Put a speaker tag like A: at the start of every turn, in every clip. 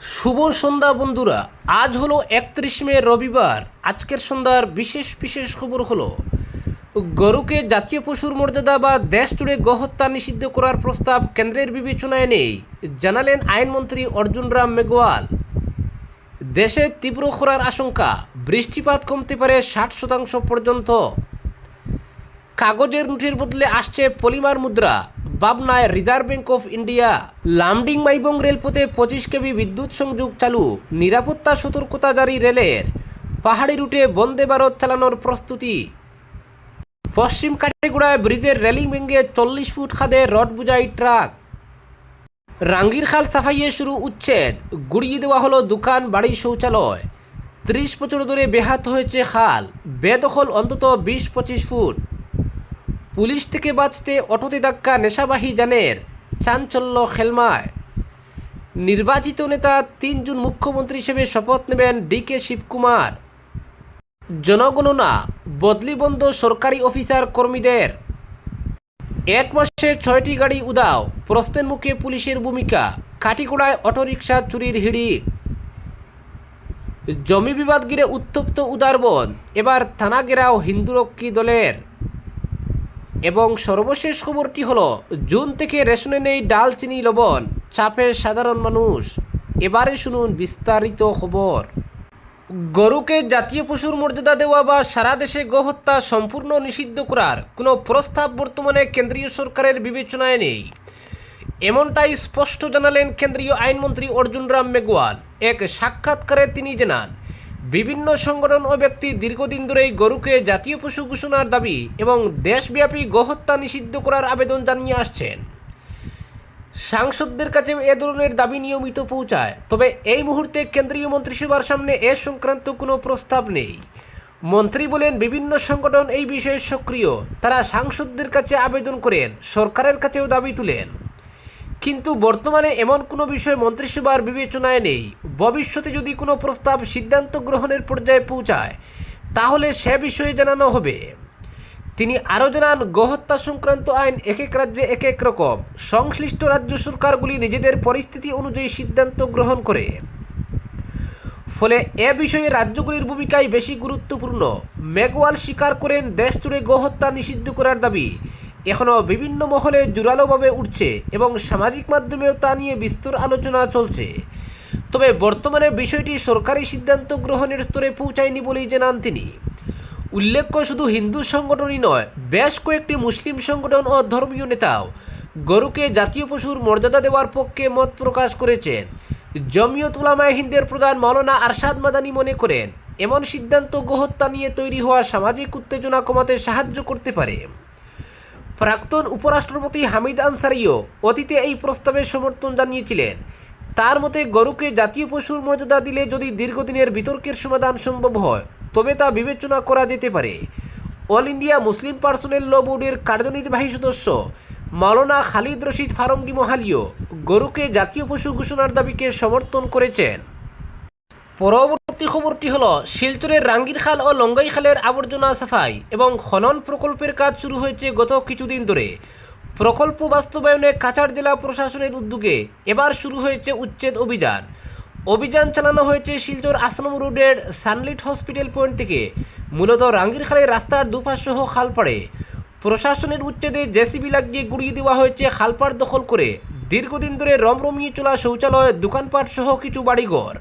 A: শুভ সন্ধ্যা বন্ধুরা। আজ হলো 31 মে রবিবার। আজকের সন্ধ্যার বিশেষ বিশেষ খবর হলো গরুকে জাতীয় পশুর মর্যাদা বা দেশ জুড়ে গোহত্যা নিষিদ্ধ করার প্রস্তাব কেন্দ্রের বিবেচনায় নেই, জানালেন আইনমন্ত্রী অর্জুন রাম মেঘওয়াল। দেশে তীব্র খরার আশঙ্কা, বৃষ্টিপাত কমতে পারে 60% পর্যন্ত। কাগজের নোটের বদলে আসছে পলিমার মুদ্রা, পাবনায় Reserve Bank of India. Lumding Maibong রেলপথে 25 কেভি বিদ্যুৎ সংযোগ চালু, নিরাপত্তা সতর্কতা জারি রেলের। পাহাড়ি রুটে বন্দে ভারত চালানোর প্রস্তুতি। পশ্চিম কাটিগুড়ায় ব্রিজের রেলিং ভেঙে 40 ফুট খাদে রড বোঝাই ট্রাক। রাঙ্গির খাল সাফাইয়ে শুরু উচ্ছেদ, গুড়িয়ে দেওয়া হলো দোকান, বাড়ি, শৌচালয়। 30 বছর ধরে বেহাত হয়েছে খাল, বেদখল অন্তত 20-25 ফুট। পুলিশ থেকে বাঁচতে অটোতে ধাক্কা নেশাবাহী যানের, চাঞ্চল্য খেলমায়। নির্বাচিত নেতা 3 জুন মুখ্যমন্ত্রী হিসেবে শপথ নেবেন ডিকে শিবকুমার। জনগণনা, বদলি বন্ধ সরকারি অফিসার কর্মীদের। 1 মাসে 6টি গাড়ি উধাও, প্রশ্নের মুখে পুলিশের ভূমিকা। কাটিগড়ায় অটোরিকশা চুরির হিড়িক। জমি বিবাদ ঘিরে উত্তপ্ত উদারবন, এবার থানা ঘেরাও হিন্দুরক্ষী দলের। এবং সর্বশেষ খবরটি হলো জুন থেকে রেশনে নেই ডাল, চিনি, লবণ, চাপে সাধারণ মানুষ। এবারে শুনুন বিস্তারিত খবর। গরুকে জাতীয় পশুর মর্যাদা দেওয়া বা সারা দেশে গোহত্যা সম্পূর্ণ নিষিদ্ধ করার কোনো প্রস্তাব বর্তমানে কেন্দ্রীয় সরকারের বিবেচনায় নেই, এমনটাই স্পষ্ট জানালেন কেন্দ্রীয় আইনমন্ত্রী অর্জুন রাম মেঘওয়াল। এক সাক্ষাৎকারে তিনি জানান, বিভিন্ন সংগঠন ও ব্যক্তি দীর্ঘদিন ধরেই গরুকে জাতীয় পশু ঘোষণার দাবি এবং দেশব্যাপী গোহত্যা নিষিদ্ধ করার আবেদন জানিয়ে আসছেন। সাংসদদের কাছে এ ধরনের দাবি নিয়মিত পৌঁছায়, তবে এই মুহূর্তে কেন্দ্রীয় মন্ত্রিসভার সামনে এ সংক্রান্ত কোনো প্রস্তাব নেই। মন্ত্রী বলেন, বিভিন্ন সংগঠন এই বিষয়ে সক্রিয়, তারা সাংসদদের কাছে আবেদন করেন, সরকারের কাছেও দাবি তুলেন, কিন্তু বর্তমানে এমন কোনো বিষয় মন্ত্রিসভার বিবেচনায় নেই। ভবিষ্যতে যদি কোনো প্রস্তাব সিদ্ধান্ত গ্রহণের পর্যায়ে পৌঁছায় তাহলে সে বিষয়ে জানানো হবে। তিনি আরও জানান, গোহত্যা সংক্রান্ত আইন এক এক রাজ্যে এক এক রকম, সংশ্লিষ্ট রাজ্য সরকারগুলি নিজেদের পরিস্থিতি অনুযায়ী সিদ্ধান্ত গ্রহণ করে, ফলে এ বিষয়ে রাজ্যগুলির ভূমিকাই বেশি গুরুত্বপূর্ণ। মেঘওয়াল স্বীকার করেন, দেশ জুড়ে গোহত্যা নিষিদ্ধ করার দাবি এখনও বিভিন্ন মহলে জোরালোভাবে উঠছে এবং সামাজিক মাধ্যমেও তা নিয়ে বিস্তর আলোচনা চলছে, তবে বর্তমানে বিষয়টি সরকারি সিদ্ধান্ত গ্রহণের স্তরে পৌঁছায়নি বলেই জানান তিনি। উল্লেখ্য, শুধু হিন্দু সংগঠনই নয়, বেশ কয়েকটি মুসলিম সংগঠন ও ধর্মীয় নেতাও গরুকে জাতীয় পশুর মর্যাদা দেওয়ার পক্ষে মত প্রকাশ করেছেন। জমিয়ত উলামায়ে হিন্দের প্রধান মাওলানা আরশাদ মাদানী মনে করেন, এমন সিদ্ধান্ত গোহত্যা নিয়ে তৈরি হওয়া সামাজিক উত্তেজনা কমাতে সাহায্য করতে পারে। প্রাক্তন উপরাষ্ট্রপতি হামিদ আনসারিও অতীতে এই প্রস্তাবে সমর্থন জানিয়েছিলেন। তার মতে, গরুকে জাতীয় পশুর মর্যাদা দিলে যদি দীর্ঘদিনের বিতর্কের সমাধান সম্ভব হয় তবে তা বিবেচনা করা যেতে পারে। অল ইন্ডিয়া মুসলিম পার্সোনেল ল বোর্ডের কার্যনির্বাহী সদস্য মাওলানা খালিদ রশিদ ফারঙ্গি মহালিও গরুকে জাতীয় পশু ঘোষণার দাবিকে সমর্থন করেছেন। পরবর্তী খবরটি হলো, শিলচরের রাঙ্গির খাল ও লঙ্গাই খালের আবর্জনা সাফাই এবং খনন প্রকল্পের কাজ শুরু হয়েছে গত কিছুদিন ধরে। প্রকল্প বাস্তবায়নে কাছাড় জেলা প্রশাসনের উদ্যোগে এবার শুরু হয়েছে উচ্ছেদ অভিযান। অভিযান চালানো হয়েছে শিলচর আশ্রম রোডের সানলিট হসপিটাল পয়েন্ট থেকে, মূলত রাঙ্গির খালের রাস্তার দুপাশ সহ খালপাড়ে। প্রশাসনের উচ্ছেদে জেসিবি লাগিয়ে গুড়িয়ে দেওয়া হয়েছে খালপাড় দখল করে দীর্ঘদিন ধরে রমরমিয়ে চলা শৌচালয়, দোকানপাট সহ কিছু বাড়িঘর।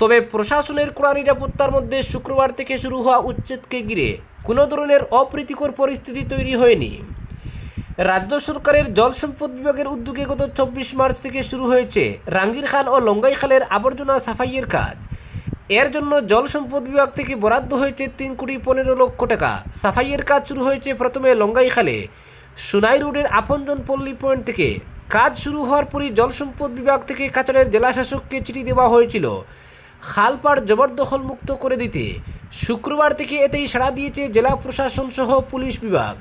A: তবে প্রশাসনের কড়া নিরাপত্তার মধ্যে শুক্রবার থেকে শুরু হওয়া উচ্ছেদকে ঘিরে কোনো ধরনের অপ্রীতিকর পরিস্থিতি তৈরি হয়নি। রাজ্য সরকারের জল সম্পদ বিভাগের উদ্যোগে গত 24 মার্চ থেকে শুরু হয়েছে রাঙ্গির খাল ও লঙ্গাই খালের আবর্জনা সাফাইয়ের কাজ। এর জন্য জল সম্পদ বিভাগ থেকে বরাদ্দ হয়েছে 3,15,00,000 টাকা। সাফাইয়ের কাজ শুরু হয়েছে প্রথমে লঙ্গাই খালে, সোনাই রোডের আপনজন পল্লী পয়েন্ট থেকে। কাজ শুরু হওয়ার পরই জল সম্পদ বিভাগ থেকে কাছাড়ের জেলাশাসককে চিঠি দেওয়া হয়েছিল খালপাড় জবরদখল মুক্ত করে দিতে। শুক্রবার থেকে এতেই সাড়া দিয়েছে জেলা প্রশাসন সহ পুলিশ বিভাগ।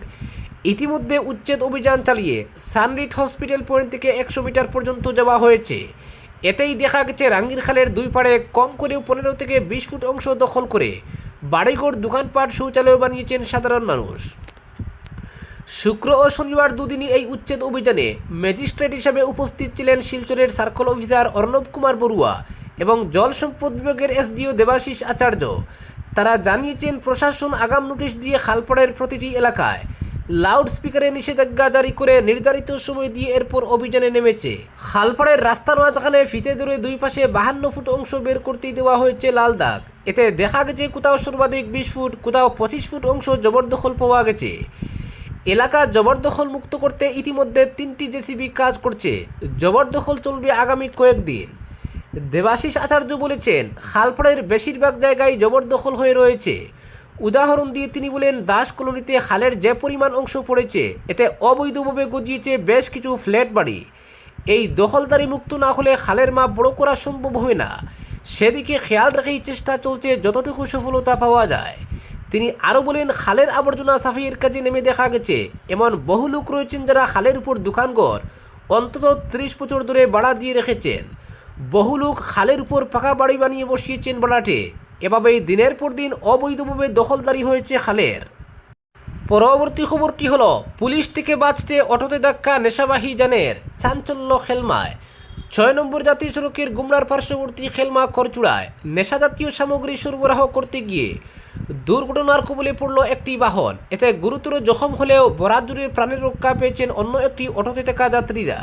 A: ইতিমধ্যে উচ্ছেদ অভিযান চালিয়ে সানলিট হসপিটাল পয়েন্ট থেকে 100 মিটার পর্যন্ত যাওয়া হয়েছে। এতেই দেখা গেছে রাঙ্গির খালের দুই পাড়ে কম করেও 15 থেকে 20 ফুট অংশ দখল করে বাড়িঘর, দোকানপাট, শৌচালয় বানিয়েছেন সাধারণ মানুষ। শুক্র ও শনিবার দুদিনই এই উচ্ছেদ অভিযানে ম্যাজিস্ট্রেট হিসাবে উপস্থিত ছিলেন শিলচরের সার্কেল অফিসার অর্ণব কুমার বড়ুয়া এবং জল সম্পদ বিভাগের এসডিও দেবাশিস আচার্য। তারা জানিয়েছেন প্রশাসন আগাম নোটিশ দিয়ে খালপাড়ের প্রতিটি এলাকায় লাউড স্পিকারে নিষেধাজ্ঞা জারি করে নির্ধারিত সময় দিয়ে এরপর অভিযানে নেমেছে। খালপাড়ের রাস্তার মাঝখানে ফিতে ধরে দুই পাশে 52 ফুট অংশ বের করতে দেওয়া হয়েছে লাল দাগ। এতে দেখা গেছে কোথাও সর্বাধিক 20 ফুট, কোথাও 25 ফুট অংশ জবরদখল পাওয়া গেছে। এলাকা জবরদখল মুক্ত করতে ইতিমধ্যে 3টি জেসিবি কাজ করছে। জবরদখল চলবে আগামী কয়েকদিন। দেবাশিস আচার্য বলেছেন, খালপাড়ের বেশিরভাগ জায়গায় জবরদখল হয়ে রয়েছে। উদাহরণ দিয়ে তিনি বলেন, দাস কলোনিতে খালের যে পরিমাণ অংশ পড়েছে এতে অবৈধভাবে গজিয়েছে বেশ কিছু ফ্ল্যাট বাড়ি। এই দখলদারি মুক্ত না হলে খালের মাপ বড় করা সম্ভব হবে না। সেদিকে খেয়াল রেখেই চেষ্টা চলছে যতটুকু সফলতা পাওয়া যায়। তিনি আরও বলেন, খালের আবর্জনা সাফাইয়ের কাজে নেমে দেখা গেছে এমন বহু লোক রয়েছেন যারা খালের উপর দোকানঘর অন্তত 30 বছর ধরে ভাড়া দিয়ে রেখেছেন। বহু লোক খালের উপর পাকা বাড়ি বানিয়ে বসিয়েছেন ভাড়াটে। এভাবেই দিনের পর দিন অবৈধভাবে দখলদারি হয়েছে খালের। পরবর্তী খবরটি হলো, পুলিশ থেকে বাঁচতে অটোতে ধাক্কা নেশাবাহী যানের, চাঞ্চল্য খেলমায়। 6 নম্বর জাতীয় সড়কের গুমলার পার্শ্ববর্তী খেলমা করচুড়ায় নেশাজাতীয় সামগ্রী সরবরাহ করতে গিয়ে দুর্ঘটনার কবলে পড়ল একটি বাহন। এতে গুরুতর জখম হলেও বরাত জুড়ে প্রাণের রক্ষা পেয়েছেন অন্য একটি অটোতে থাকা যাত্রীরা।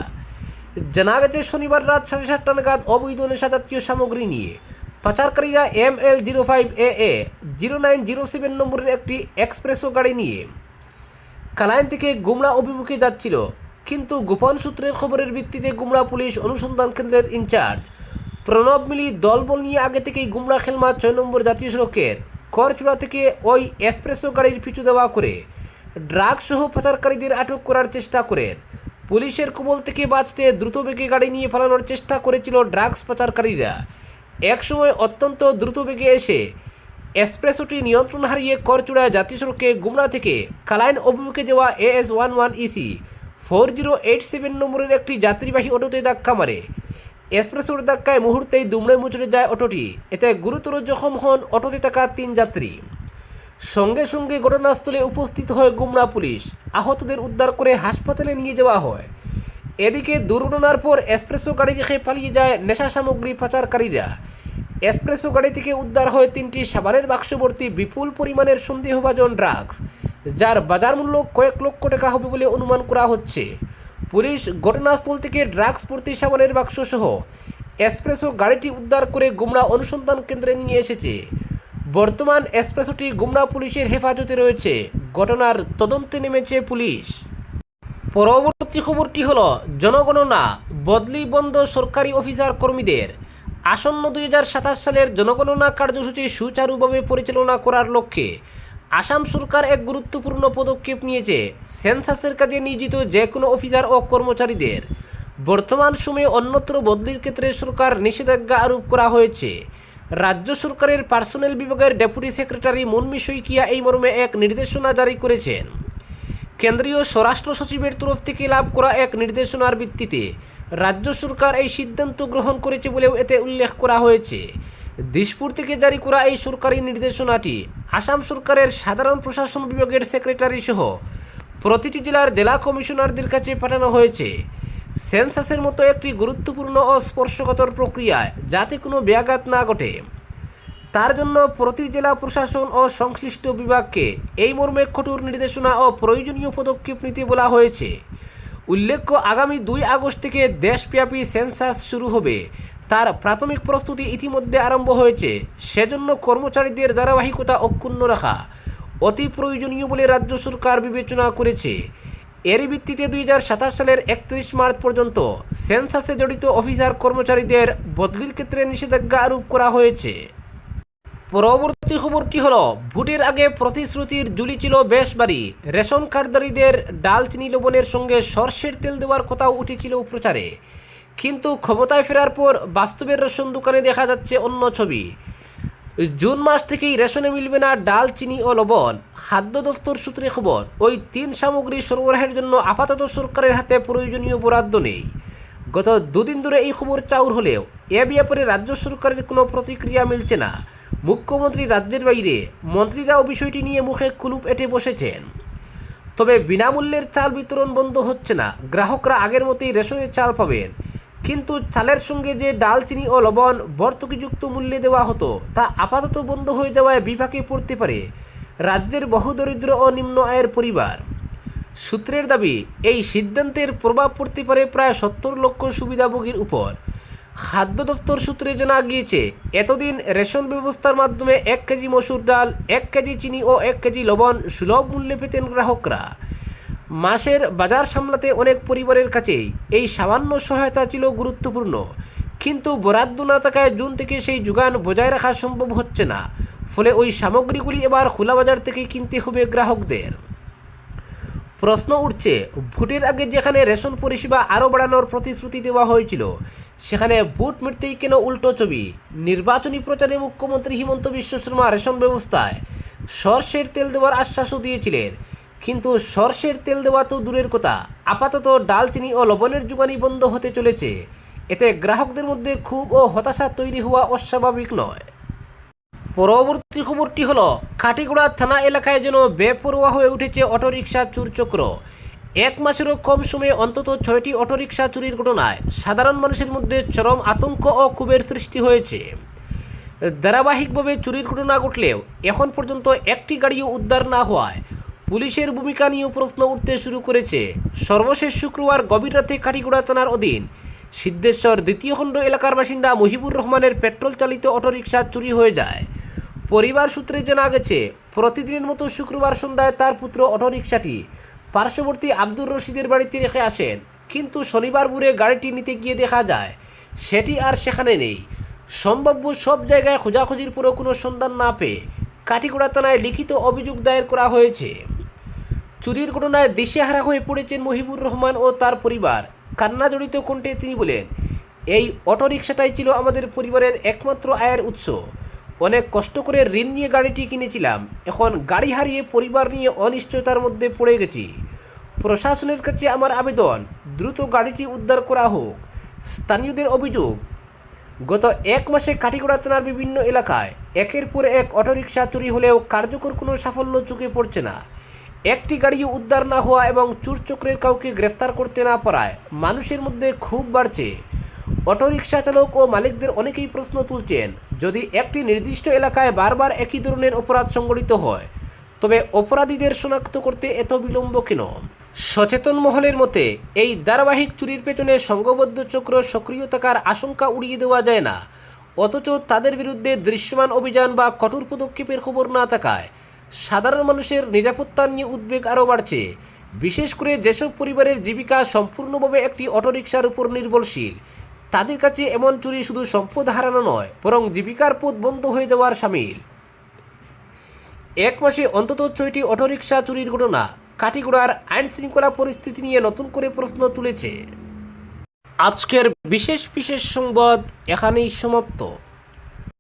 A: জানা গেছে, শনিবার রাত 7:30 নাগাদ অবৈধ নেশাজাতীয় সামগ্রী নিয়ে পাচারকারীরা ML05AA 0907 নম্বরের একটি এক্সপ্রেসো গাড়ি নিয়ে কালাইন থেকে গুমলা অভিমুখে যাচ্ছিল। কিন্তু গোপন সূত্রের খবরের ভিত্তিতে গুমলা পুলিশ অনুসন্ধান কেন্দ্রের ইনচার্জ প্রণব মিলি দলবল নিয়ে আগে থেকেই গুমলা খেলমা 6 নম্বর জাতীয় সড়কের করচুড়া থেকে ওই এক্সপ্রেসো গাড়ির পিছু দেওয়া করে ড্রাগস সহ পাচারকারীদের আটক করার চেষ্টা করেন। পুলিশের কবল থেকে বাঁচতে দ্রুতবেগে গাড়ি নিয়ে পালানোর চেষ্টা করেছিল ড্রাগস পাচারকারীরা। একসময় অত্যন্ত দ্রুতবেগে এসে এক্সপ্রেসোটি নিয়ন্ত্রণ হারিয়ে করচুড়া জাতীয় সড়কে গুমলা থেকে কালাইন অভিমুখে যাওয়া AS11EC 4087 নম্বরের একটি যাত্রীবাহী অটোতে ধাক্কা মারে। এক্সপ্রেসোর ধাক্কায় মুহূর্তেই দুমড়ে মুচড়ে যায় অটোটি। এতে গুরুতর জখম হন অটোতে থাকা 3 যাত্রী। সঙ্গে সঙ্গে ঘটনাস্থলে উপস্থিত হয় গুমলা পুলিশ। আহতদের উদ্ধার করে হাসপাতালে নিয়ে যাওয়া হয়। এদিকে দুর্ঘটনার পর এক্সপ্রেসো গাড়ি রেখে পালিয়ে যায় নেশা সামগ্রী পাচারকারীরা। এক্সপ্রেসো গাড়ি থেকে উদ্ধার হয় 3টি সাবানের বাক্স ভর্তি বিপুল পরিমাণের সন্দেহভাজন ড্রাগস, যার বাজার মূল্য কয়েক লক্ষ টাকা হবে বলে অনুমান করা হচ্ছে। পুলিশ ঘটনাস্থল থেকে ড্রাগস ভর্তি সাবানের বাক্স সহ এক্সপ্রেসো গাড়িটি উদ্ধার করে গুমলা অনুসন্ধান কেন্দ্রে নিয়ে এসেছে। বর্তমান এক্সপ্রেসোটি গুমলা পুলিশের হেফাজতে রয়েছে। ঘটনার তদন্তে নেমেছে পুলিশ। পরবর্তী খবরটি হলো, জনগণনা বদলি বন্ধ সরকারি অফিসার কর্মীদের। আসন্ন 2027 সালের জনগণনা কার্যসূচি সুচারুভাবে পরিচালনা করার লক্ষ্যে আসাম সরকার এক গুরুত্বপূর্ণ পদক্ষেপ নিয়েছে। সেন্সাসের কাজে নিয়োজিত যে কোনো অফিসার ও কর্মচারীদের বর্তমান সময়ে অন্যত্র বদলির ক্ষেত্রে সরকার নিষেধাজ্ঞা আরোপ করা হয়েছে। রাজ্য সরকারের পার্সোনেল বিভাগের ডেপুটি সেক্রেটারি মুন্মি শইকিয়া এই মর্মে এক নির্দেশনা জারি করেছেন। কেন্দ্রীয় স্বরাষ্ট্র সচিবের তরফ থেকে লাভ করা এক নির্দেশনার ভিত্তিতে রাজ্য সরকার এই সিদ্ধান্ত গ্রহণ করেছে বলেও এতে উল্লেখ করা হয়েছে। দিশপুর থেকে জারি করা এই সরকারি নির্দেশনাটি আসাম সরকারের সাধারণ প্রশাসন বিভাগের সেক্রেটারি সহ প্রতিটি জেলার জেলা কমিশনারদের কাছে পাঠানো হয়েছে। সেন্সাসের মতো একটি গুরুত্বপূর্ণ ও স্পর্শকাতর প্রক্রিয়ায় যাতে কোনো ব্যাঘাত না ঘটে, তার জন্য প্রতি জেলা প্রশাসন ও সংশ্লিষ্ট বিভাগকে এই মর্মে কঠোর নির্দেশনা ও প্রয়োজনীয় পদক্ষেপ নিতে বলা হয়েছে। উল্লেখ্য, আগামী 2 আগস্ট থেকে দেশব্যাপী সেন্সাস শুরু হবে। তার প্রাথমিক প্রস্তুতি ইতিমধ্যে আরম্ভ হয়েছে। সেজন্য কর্মচারীদের ধারাবাহিকতা অক্ষুণ্ণ রাখা অতি প্রয়োজনীয় বলে রাজ্য সরকার বিবেচনা করেছে। এরই ভিত্তিতে 2027 সালের 31 মার্চ পর্যন্ত সেন্সাসে জড়িত অফিসার কর্মচারীদের বদলির ক্ষেত্রে নিষেধাজ্ঞা আরোপ করা হয়েছে। পরবর্তী খবরটি হলো, ভোটের আগে প্রতিশ্রুতির ঝুলি ছিল বেশ বাড়ি। রেশন কার্ডধারীদের ডাল, চিনি, লবণের সঙ্গে সরষের তেল দেওয়ার কথাও উঠেছিল প্রচারে। কিন্তু ক্ষমতায় ফেরার পর বাস্তবের রেশন দোকানে দেখা যাচ্ছে অন্য ছবি। জুন মাস থেকেই রেশনে মিলবে না ডাল, চিনি ও লবণ। খাদ্য দফতর সূত্রে খবর, ওই 3 সামগ্রী সরবরাহের জন্য আপাতত সরকারের হাতে প্রয়োজনীয় বরাদ্দ নেই। গত 2 দিন ধরে এই খবর চাউর হলেও এ ব্যাপারে রাজ্য সরকারের কোনো প্রতিক্রিয়া মিলছে না। মুখ্যমন্ত্রী রাজ্যের বাইরে, মন্ত্রীরাও বিষয়টি নিয়ে মুখে কুলুপ এঁটে বসেছেন। তবে বিনামূল্যের চাল বিতরণ বন্ধ হচ্ছে না। গ্রাহকরা আগের মতোই রেশনের চাল পাবেন। কিন্তু চালের সঙ্গে যে ডাল, চিনি ও লবণ ভর্তুকিযুক্ত মূল্যে দেওয়া হতো তা আপাতত বন্ধ হয়ে যাওয়ায় বিপাকে পড়তে পারে রাজ্যের বহু দরিদ্র ও নিম্ন আয়ের পরিবার। সূত্রের দাবি, এই সিদ্ধান্তের প্রভাব পড়তে পারে প্রায় 70 লক্ষ সুবিধাভোগীর উপর। খাদ্য দপ্তর সূত্রে জানা গিয়েছে, এতদিন রেশন ব্যবস্থার মাধ্যমে 1 কেজি মসুর ডাল, 1 কেজি চিনি ও 1 কেজি লবণ সুলভ মূল্যে পেতেন গ্রাহকরা। মাসের বাজার সামলাতে অনেক পরিবারের কাছেই এই সামান্য সহায়তা ছিল গুরুত্বপূর্ণ, কিন্তু বরাদ্দ না থাকায় জুন থেকে সেই যোগান বজায় রাখা সম্ভব হচ্ছে না। ফলে ওই সামগ্রীগুলি এবার খোলা বাজার থেকে কিনতে হবে গ্রাহকদের। প্রশ্ন উঠছে, ভোটের আগে যেখানে রেশন পরিষেবা আরও বাড়ানোর প্রতিশ্রুতি দেওয়া হয়েছিল, সেখানে ভোট মিটতেই কেন উল্টো ছবি? নির্বাচনী প্রচারে মুখ্যমন্ত্রী হিমন্ত বিশ্ব শর্মা রেশন ব্যবস্থায় সরষের তেল দেওয়ার আশ্বাসও দিয়েছিলেন, কিন্তু সরষের তেল দেওয়া তো দূরের কথা, আপাতত ডাল, চিনি ও লবণের যোগানই বন্ধ হতে চলেছে। এতে গ্রাহকদের মধ্যে ক্ষোভ ও হতাশা তৈরি হওয়া অস্বাভাবিক নয়। পরবর্তী খবরটি হলো, কাটিগড়া থানা এলাকায় যেন বেপরোয়া হয়ে উঠেছে অটোরিকশা চুরচক্র। 1 মাসেরও কম সময়ে অন্তত 6টি অটোরিকশা চুরির ঘটনায় সাধারণ মানুষের মধ্যে চরম আতঙ্ক ও ক্ষোভের সৃষ্টি হয়েছে। ধারাবাহিকভাবে চুরির ঘটনা ঘটলেও এখন পর্যন্ত একটি গাড়িও উদ্ধার না হওয়ায় পুলিশের ভূমিকা নিয়েও প্রশ্ন উঠতে শুরু করেছে। সর্বশেষ শুক্রবার গভীর রাতে কাটিগড়া থানার অধীন সিদ্ধেশ্বর 2য় খণ্ড এলাকার বাসিন্দা মুহিবুর রহমানের পেট্রোল চালিত অটোরিকশা চুরি হয়ে যায়। পরিবার সূত্রে জানা গেছে, প্রতিদিনের মতো শুক্রবার সন্ধ্যায় তার পুত্র অটোরিকশাটি পার্শ্ববর্তী আব্দুর রশিদের বাড়িতে রেখে আসেন, কিন্তু শনিবার ভোরে গাড়িটি নিতে গিয়ে দেখা যায় সেটি আর সেখানে নেই। সম্ভাব্য সব জায়গায় খোঁজাখুঁজির পরেও কোনো সন্ধান না পেয়ে কাটিগড়া থানায় লিখিত অভিযোগ দায়ের করা হয়েছে। চুরির ঘটনায় দিশেহারা হয়ে পড়েছেন মুহিবুর রহমান ও তার পরিবার। কান্নাজড়িত কণ্ঠে তিনি বলেন, এই অটোরিকশাটাই ছিল আমাদের পরিবারের একমাত্র আয়ের উৎস। অনেক কষ্ট করে ঋণ নিয়ে গাড়িটি কিনেছিলাম, এখন গাড়ি হারিয়ে পরিবার নিয়ে অনিশ্চয়তার মধ্যে পড়ে গেছি। প্রশাসনের কাছে আমার আবেদন, দ্রুত গাড়িটি উদ্ধার করা হোক। স্থানীয়দের অভিযোগ, গত 1 মাসে কাটিগড়া থানার বিভিন্ন এলাকায় একের পর এক অটোরিকশা চুরি হলেও কার্যকর কোনো সাফল্য চোখে পড়ছে না। একটি গাড়িও উদ্ধার না হওয়া এবং চোরচক্রের কাউকে গ্রেফতার করতে না পারায় মানুষের মধ্যে ক্ষোভ বাড়ছে। অটোরিকশা চালক ও মালিকদের অনেকেই প্রশ্ন তুলছেন, যদি একটি নির্দিষ্ট এলাকায় বারবার একই ধরনের অপরাধ সংঘটিত হয়, তবে অপরাধীদের শনাক্ত করতে এত বিলম্ব কেন? সচেতন মহলের মতে, এই ধারাবাহিক চুরির পেছনে সংঘবদ্ধ চক্র সক্রিয় থাকার আশঙ্কা উড়িয়ে দেওয়া যায় না, অথচ তাদের বিরুদ্ধে দৃশ্যমান অভিযান বা কঠোর পদক্ষেপের খবর না থাকায় সাধারণ মানুষের নিরাপত্তা নিয়ে উদ্বেগ আরও বাড়ছে। বিশেষ করে যেসব পরিবারের জীবিকা সম্পূর্ণভাবে একটি অটোরিকশার উপর নির্ভরশীল, তাদের কাছে এমন চুরি শুধু সম্পদ হারানো নয়, বরং জীবিকার পথ বন্ধ হয়ে যাওয়ার শামিল। 1 মাসে অন্তত 6টি অটোরিকশা চুরির ঘটনা কাটিগড়ার আইন শৃঙ্খলা পরিস্থিতি নিয়ে নতুন করে প্রশ্ন তুলেছে। আজকের বিশেষ সংবাদ এখানেই সমাপ্ত।